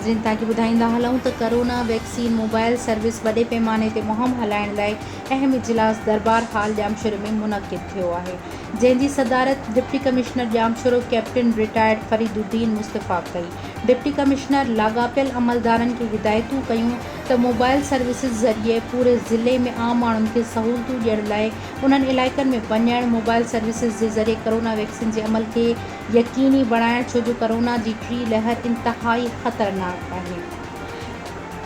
नाज़रीन तव्हांखे ॿुधाईंदा हलूं त कोरोना वैक्सीन मोबाइल सर्विस वॾे पैमाने ते मुहिम हलाइण लाइ अहम इजलास दरबार हाल जामशोरे में मुनक़िद थियो आहे, जंहिंजी सदारत deputy commissioner Jamshoro captain retired Fariduddin Mustafa कई। डिप्टी कमिश्नर लाॻापियल अमलदारनि खे हिदायतूं कयूं त मोबाइल सर्विसिस ज़रिए पूरे ज़िले में आम माण्हुनि खे सहूलियतूं ॾियण लाइ उन्हनि इलाइक़नि में वञणु, मोबाइल सर्विसिस जे ज़रिए कोरोना वैक्सीन जे अमल खे यकीनी बणाइण, छो जो कोरोना जी टी लहर इंतहाई ख़तरनाक आहे।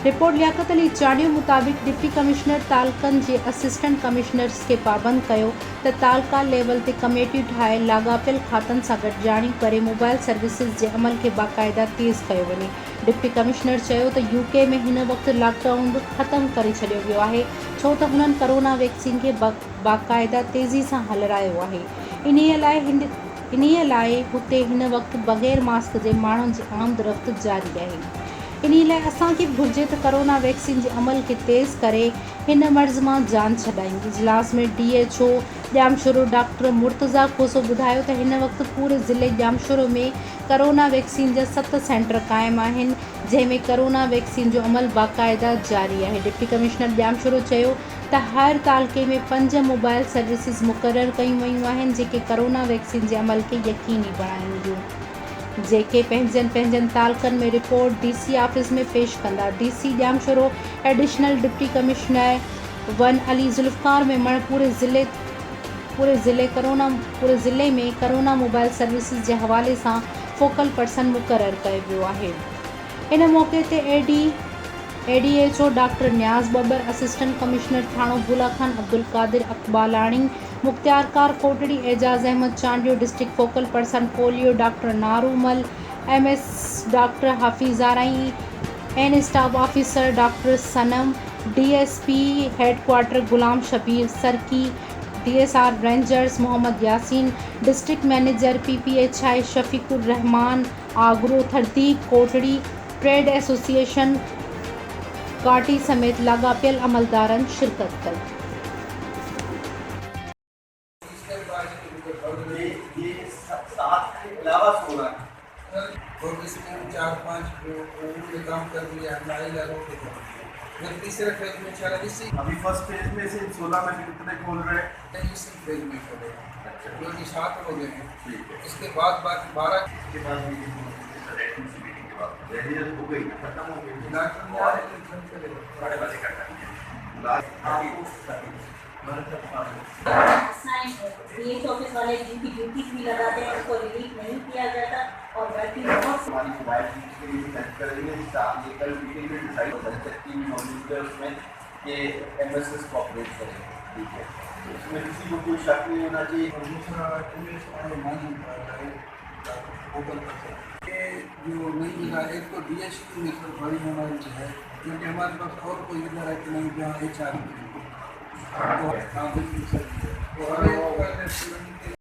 रिपोर्ट लियाकत अली चांडियो मुताबिक़ डिप्टी कमिश्नर तालुक़नि जे असिस्टेंट कमिश्नर्स खे पाबंद कयो त तालुका लेवल ते कमेटियूं ठाहे लाॻापियल खातनि सां गॾिजाणी करे मोबाइल सर्विसिस जे अमल खे बाक़ाइदा तेज़ कयो वञे। डिप्टी कमिश्नर चयो त यूके में हिन वक़्तु लॉकडाउन बि ख़तमु करे छॾियो वियो आहे, छो त हुननि कोरोना वैक्सीन खे बाक़ाइदा तेज़ी सां हलारायो आहे। इन्हीअ लाइ हुते हिन वक़्तु बग़ैर मास्क जे माण्हुनि जी आमदरफ़्त जारी आहे। इन लाइ असांखे बि घुर्जे त कोरोना वैक्सीन जे अमल खे तेज़ करे हिन मर्ज़ मां जान छॾायूं। इजलास में DHO जामशोरो डॉक्टर मुर्तज़ा खोसो ॿुधायो त हिन वक़्तु पूरे ज़िले जामशोरो में कोरोना वैक्सीन जा 7 सेंटर क़ाइमु आहिनि, जंहिंमें कोरोना वैक्सीन जो अमल बाक़ाइदा जारी आहे। डिप्टी कमिश्नर जामशोरो चयो त हर तालुक़े में 5 मोबाइल सर्विसिस मुक़ररु कयूं वयूं आहिनि, जेके कोरोना वैक्सीन जे अमल खे यकीनी बणाईंदियूं, जेके पंहिंजनि तालुक़नि में रिपोर्ट DC ऑफिस में पेश कंदा। DC Jamshoro additional deputy commissioner 1 Ali Zulfiqar Memon पूरे ज़िले में कोरोना मोबाइल सर्विसिस जे हवाले सां फोकल पर्सन मुक़ररु कयो वियो आहे। इन मौक़े ते ADHO doctor Niaz Babar, assistant commissioner Thano Bula Khan Abdul Qadir Aqbalani, मुख्तियार कार Kotri Ejaz Ahmed Chandio, district focal person polio doctor Narumal, MS doctor हाफिज़ाराई, N staff officer doctor Sanam, DSP headquarter Ghulam Shabbir Sarki, DSR rangers Mohammad Yasin, district manager PPHI Shafiqur Rehman, आगरो थरदीक कोटड़ी, ट्रेड एसोसिएशन काटी समेत लाॻापियल अमलदारनि शिरकत कई। और इसमें 4-5 काम कर लिया तीसरे फेज में चला इसी अभी फर्स्ट फेज में से 16 में से कितने खोल रहे हैं? इसी फेज में खोले अच्छा, जो कि 7 हो गए हैं। ठीक है। इसके बाद बाकी 12 के बाद मीटिंग के बाद रेडियल हो गई, खत्म हो गई। डॉक्टर ने आए टेंशन चले बड़े वाले का लास्ट DH ऑफिस वाले जिनकी ड्यूटी भी लगाते हैं उसको रिलीफ नहीं किया जाता और बाकी बहुत हमारी मोबाइल के लिए हेल्प करेंगे। ये कल मीटिंग में डिसाइड हो सकती है मौजूद है उसमें कि MSS कॉपरेट करेंगे, ठीक है। उसमें किसी को कोई शक नहीं होना चाहिए। और दूसरा जो नहीं मिला, एक तो DHP में बड़ी मोबाइल है, क्योंकि हमारे पास और कोई इधर है कि नहीं जहाँ HR